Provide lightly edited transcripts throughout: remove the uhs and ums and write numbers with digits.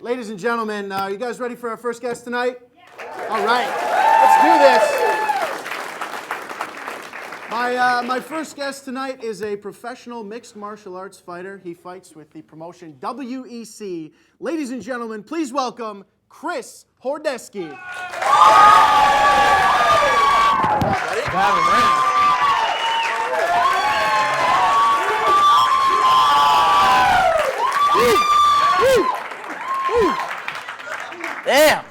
Ladies and gentlemen, you guys ready for our first guest tonight? Yeah. All right, let's do this. My first guest tonight is a professional mixed martial arts fighter. He fights with the promotion WEC. Ladies and gentlemen, please welcome Chris Horodecki. Damn.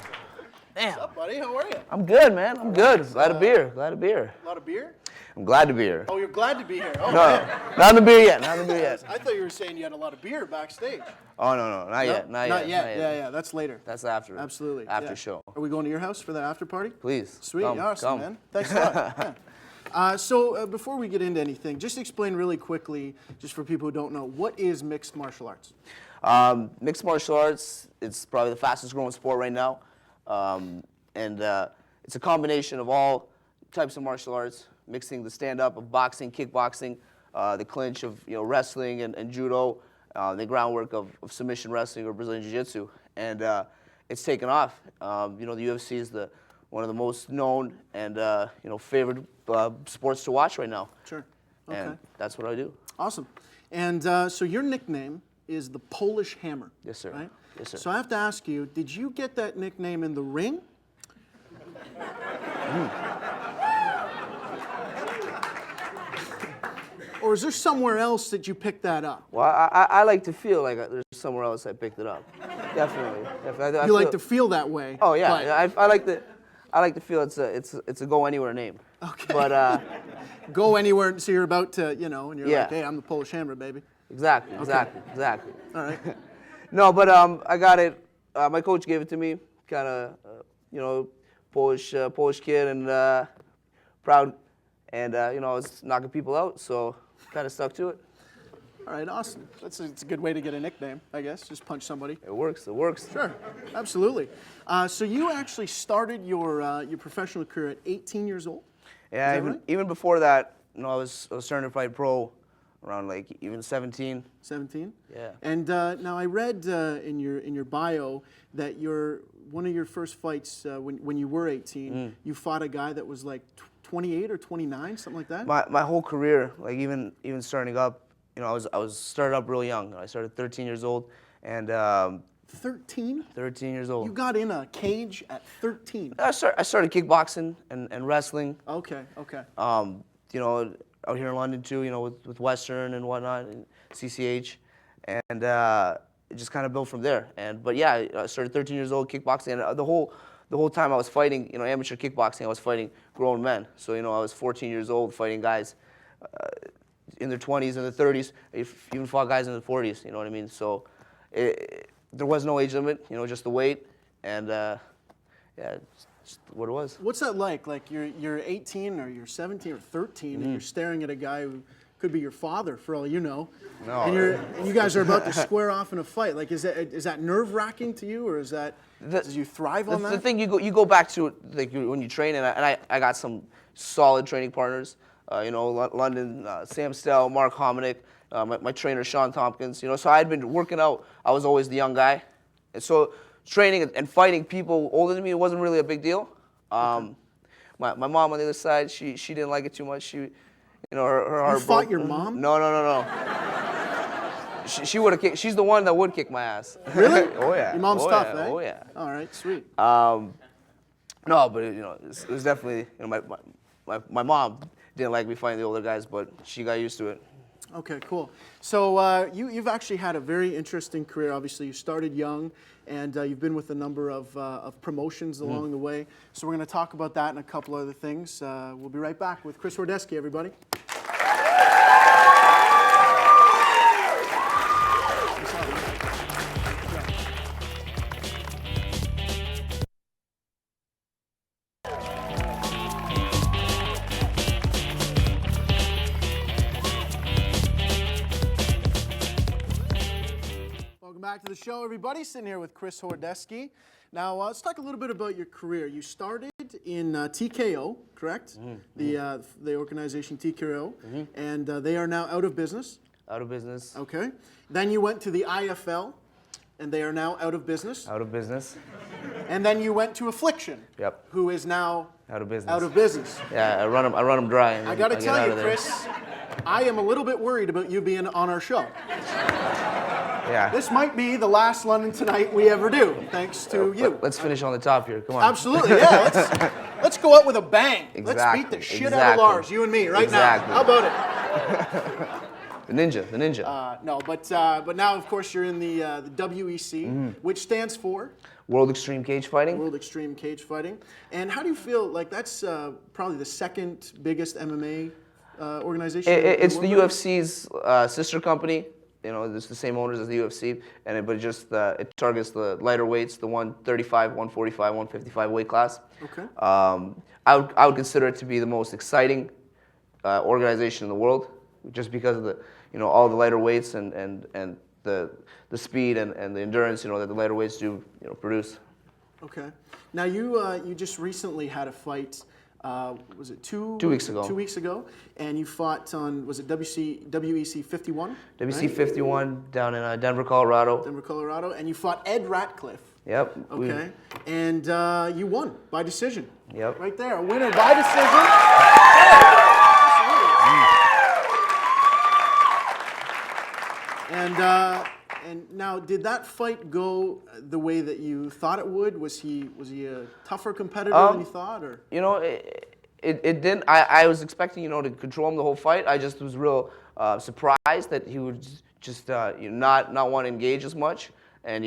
What's up, buddy? How are you? I'm good, man. I'm good. Glad to be here. Glad to be here. A lot of beer? I'm glad to be here. Oh, you're glad to be here. Oh, No, man. not in the beer yet. Not in the beer yet. I thought you were saying you had a lot of beer backstage. Oh, no. Not yet. Not yet. Yeah. That's later. That's after. Absolutely. After show. Are we going to your house for the after party? Please. Sweet. Come, Awesome, man. Thanks a lot. Yeah. So before we get into anything, just explain really quickly, just for people who don't know, what is mixed martial arts? Mixed martial arts, it's probably the fastest growing sport right now. It's a combination of all types of martial arts, mixing the stand-up of boxing, kickboxing, the clinch of wrestling and judo, the groundwork of submission wrestling or Brazilian Jiu-Jitsu. And it's taken off. The UFC is one of the most known and favored sports to watch right now. Sure. Okay. And that's what I do. Awesome. And so your nickname is the Polish Hammer. Yes, sir. Right? Yes, sir. So I have to ask you, did you get that nickname in the ring? Or is there somewhere else that you picked that up? Well, I like to feel like there's somewhere else I picked it up. Definitely. I You like to feel that way. Oh yeah, I like to feel it's a go anywhere name. Okay. But go anywhere, so you're about to, and you're Yeah. like, hey, I'm the Polish Hammer, baby. Exactly. All right. No, but I got it. My coach gave it to me. Kind of, Polish kid and proud, and I was knocking people out, so kind of stuck to it. All right, awesome. It's a good way to get a nickname, I guess. Just punch somebody. It works. Sure, absolutely. So you actually started your professional career at 18 years old? Yeah, even before that, I was starting to fight pro around even 17. 17? Yeah. And now I read in your bio that one of your first fights when you were 18, you fought a guy that was 28 or 29, something like that. My whole career, even starting up, I was started up real young. I started 13 years old, and 13? 13 years old. You got in a cage at 13. I started kickboxing and wrestling. Okay. Out here in London too, with Western and whatnot, and CCH, and it just kind of built from there. But yeah, I started 13 years old kickboxing, and the whole time I was fighting, amateur kickboxing, I was fighting grown men. So I was 14 years old fighting guys in their 20s and their 30s. Even fought guys in their 40s. You know what I mean? So there was no age limit. Just the weight, and yeah. Just what it was. What's that like? Like you're 18 or you're 17 or 13 and you're staring at a guy who could be your father for all you know. No. And you guys are about to square off in a fight. Like is that nerve-wracking to you, or do you thrive on that? The thing you go back to when you train, and I got some solid training partners. London, Sam Stell, Mark Hominick, my trainer Sean Tompkins. So I had been working out. I was always the young guy, and so training and fighting people older than me, it wasn't really a big deal. My mom on the other side, she didn't like it too much. She, her heart. You fought your mom? No. She would have kicked. She's the one that would kick my ass. Really? Oh yeah. Your mom's tough, eh? Oh yeah. All right, sweet. No, but it was definitely my mom didn't like me fighting the older guys, but she got used to it. Okay, cool. So you've actually had a very interesting career. Obviously, you started young, and you've been with a number of promotions along the way. So we're going to talk about that and a couple other things. We'll be right back with Chris Horodecki, everybody. Back to the show, everybody. Sitting here with Chris Horodecki. Now, let's talk a little bit about your career. You started in TKO, correct? The organization TKO, and they are now out of business. Out of business. Okay. Then you went to the IFL, and they are now out of business. Out of business. And then you went to Affliction. Yep. Who is now Out of business. out of business. Yeah, I run them dry. And I got to get tell out you, of there. Chris, I am a little bit worried about you being on our show. Yeah. This might be the last London Tonight we ever do, thanks to you. Let's finish on the top here. Come on. Absolutely, yeah. Let's go out with a bang. Let's beat the Exactly, shit out of Lars, you and me, right Exactly. now. How about it? The ninja. No, but now, of course, you're in the WEC, which stands for World Extreme Cage Fighting. World Extreme Cage Fighting. And how do you feel? Like that's probably the second biggest MMA organization. It's in the world? UFC's sister company. You know, it's the same owners as the UFC, but just it targets the lighter weights, the 135, 145, 155 weight class. Okay. I would consider it to be the most exciting organization in the world, just because of the all the lighter weights and the speed and the endurance that the lighter weights do produce. Okay. Now you just recently had a fight. Was it 2 weeks ago? 2 weeks ago, and you fought on WEC 51? WC right? 51 down in Denver, Colorado. Denver, Colorado, and you fought Ed Ratcliffe. Yep. Okay. And you won by decision. Yep. Right there, a winner by decision. And now, did that fight go the way that you thought it would? Was he a tougher competitor than you thought, or? It didn't. I was expecting to control him the whole fight. I just was real surprised that he would just not want to engage as much, and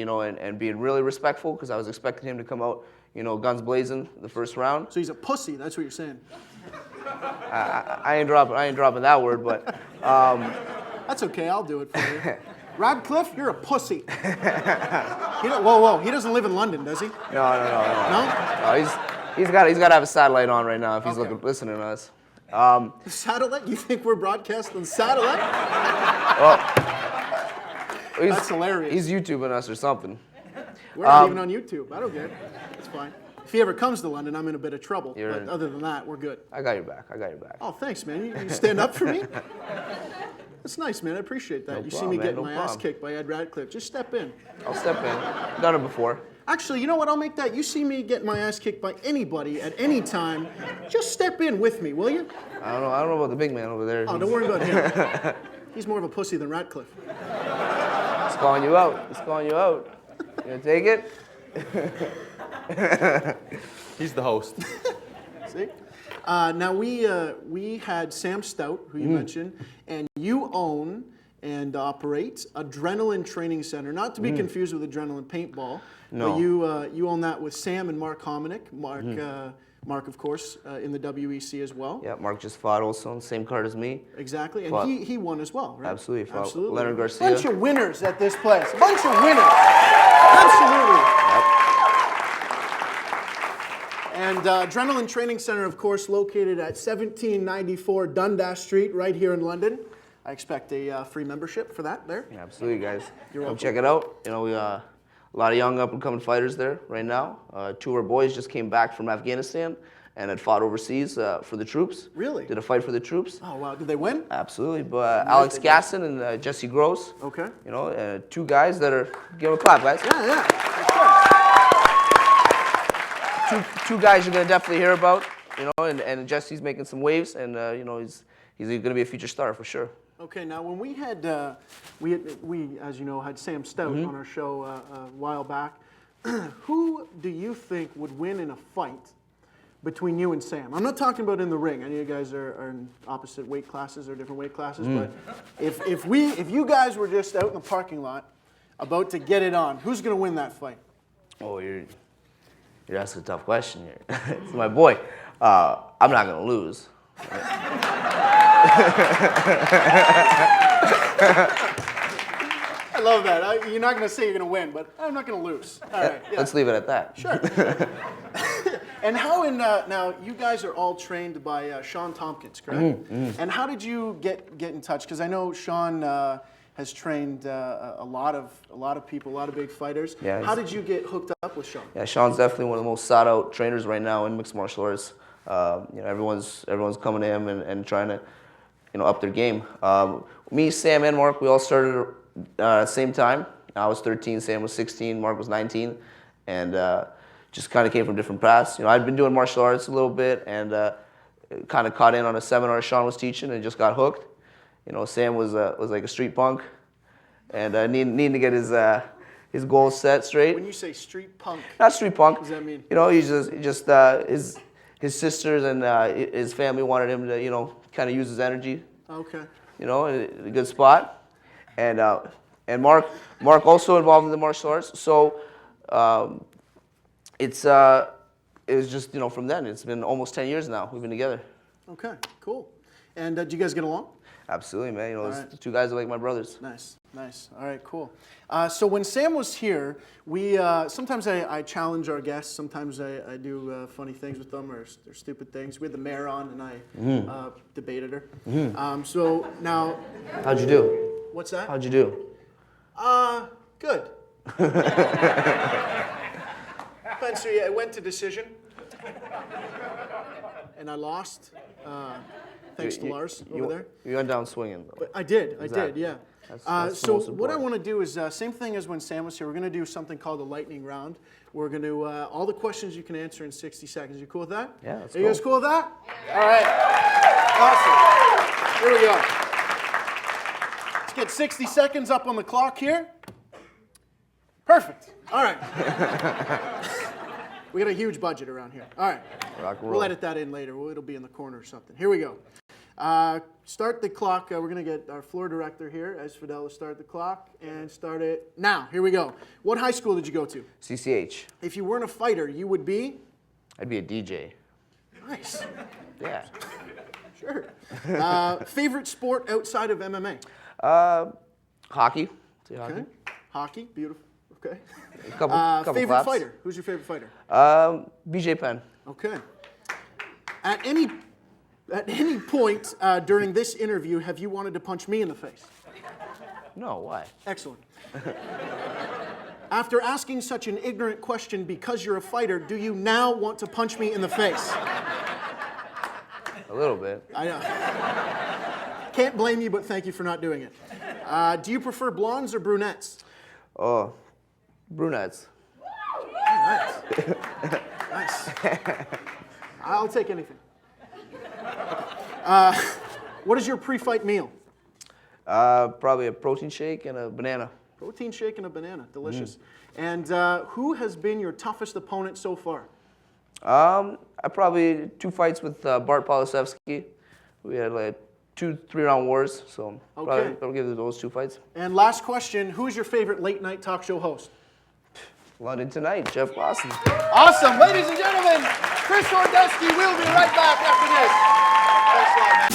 being really respectful, because I was expecting him to come out guns blazing the first round. So he's a pussy. That's what you're saying. I ain't dropping that word, but That's okay. I'll do it for you. Radcliffe, you're a pussy. Whoa! He doesn't live in London, does he? No. No. He's got to have a satellite on right now if he's Okay. listening to us. Satellite? You think we're broadcasting satellite? That's hilarious. He's YouTubing us or something. We're not even on YouTube. I don't care. It's fine. If he ever comes to London, I'm in a bit of trouble. You're But in. other than that, we're good. I got your back. Oh, thanks, man. You stand up for me? That's nice, man. I appreciate that. No You problem, see me man. getting No my ass problem. kicked by Ed Radcliffe. Just step in. I'll step in. Done it before. Actually, you know what? I'll make that. You see me getting my ass kicked by anybody at any time, just step in with me, will you? I don't know about the big man over there. Oh, don't worry about him. He's more of a pussy than Radcliffe. He's calling you out. You gonna take it? He's the host. See? Now we had Sam Stout, who you mentioned, and you own and operate Adrenaline Training Center, not to be confused with Adrenaline Paintball. No. But you own that with Sam and Mark Hominick. Mark, of course, in the WEC as well. Yeah, Mark just fought also on the same card as me. Exactly, and Fought. he won as well, right? Absolutely, fought Absolutely. Leonard Garcia. Bunch of winners at this place. Bunch of winners. Absolutely. And Adrenaline Training Center, of course, located at 1794 Dundas Street, right here in London. I expect a free membership for that there. Yeah, absolutely, guys. You're Come welcome. check it out. We a lot of young up-and-coming fighters there right now. Two of our boys just came back from Afghanistan and had fought overseas for the troops. Really? Did a fight for the troops. Oh, wow. Did they win? Absolutely. But Alex Gasson and Jesse Gross. Okay. Two guys that are give them a clap, guys. Yeah. Two guys you're gonna definitely hear about. And Jesse's making some waves, and he's gonna be a future star for sure. Okay, now when we had, as you know, had Sam Stout on our show a while back, who do you think would win in a fight between you and Sam? I'm not talking about in the ring. I know you guys are in opposite weight classes or different weight classes, but if you guys were just out in the parking lot about to get it on, who's going to win that fight? Oh, you're asking a tough question here. It's my boy. I'm not gonna lose. I love that. You're not going to say you're going to win, but I'm not going to lose. All right. Yeah. Let's leave it at that. Sure. And how now you guys are all trained by Sean Tompkins, correct? And how did you get in touch? Because I know Sean has trained a lot of people, a lot of big fighters. Yeah, How did you get hooked up with Sean? Yeah, Sean's definitely one of the most sought-out trainers right now in mixed martial arts. Everyone's coming to him and trying to, up their game. Me, Sam, and Mark, we all started at the same time. I was 13, Sam was 16, Mark was 19, and just kind of came from different paths. I'd been doing martial arts a little bit, and kind of caught in on a seminar Sean was teaching, and just got hooked. Sam was like a street punk, and needing to get his goals set straight. When you say street punk, Not street punk. what does that mean? He's just his sisters and his family wanted him to kind of use his energy. Okay. In a good spot, and Mark also involved in the martial arts. So it was just from then. It's been almost 10 years now. We've been together. Okay, cool. And do you guys get along? Absolutely, man. right. The two guys are like my brothers. Nice. All right, cool. So when Sam was here, we sometimes I challenge our guests. Sometimes I do funny things with them or stupid things. We had the mayor on, and I debated her. So now, How'd you do? what's that? How'd you do? Good. So yeah, it went to decision, and I lost. Thanks to Lars over there. You went down swinging, though. But I did, Exactly. yeah. That's the So most what I important. want to do is same thing as when Sam was here. We're going to do something called the lightning round. We're going to all the questions you can answer in 60 seconds. You cool with that? Yeah, let's Are you go. guys cool with that? All right. Awesome. Here we go. Let's get 60 seconds up on the clock here. Perfect. All right. We got a huge budget around here. All right. Rock and roll. We'll edit that in later. It'll be in the corner or something. Here we go. Start the clock. We're going to get our floor director here, as Fidel, to start the clock and start it now. Here we go. What high school did you go to? CCH. If you weren't a fighter, you would be? I'd be a DJ. Nice. Yeah. Sure. Favorite sport outside of MMA? Hockey. Say hockey. Okay. Hockey. Beautiful. Okay. A couple Favorite claps. fighter? Who's your favorite fighter? BJ Penn. Okay. At any point during this interview, have you wanted to punch me in the face? No, why? Excellent. After asking such an ignorant question because you're a fighter, do you now want to punch me in the face? A little bit. I know. Can't blame you, but thank you for not doing it. Do you prefer blondes or brunettes? Oh, brunettes. Nice. Nice. I'll take anything. What is your pre-fight meal? Probably a protein shake and a banana. Protein shake and a banana. Delicious. And who has been your toughest opponent so far? I probably 2 fights with Bart Polisevsky. We had like 2 3-round wars, so Okay. I'll give it those 2 fights. And last question, who is your favorite late night talk show host? London Tonight, Jeff Lawson. Awesome. Ladies and gentlemen, Chris Horodecki. We'll be right back after this. Thanks a lot, man.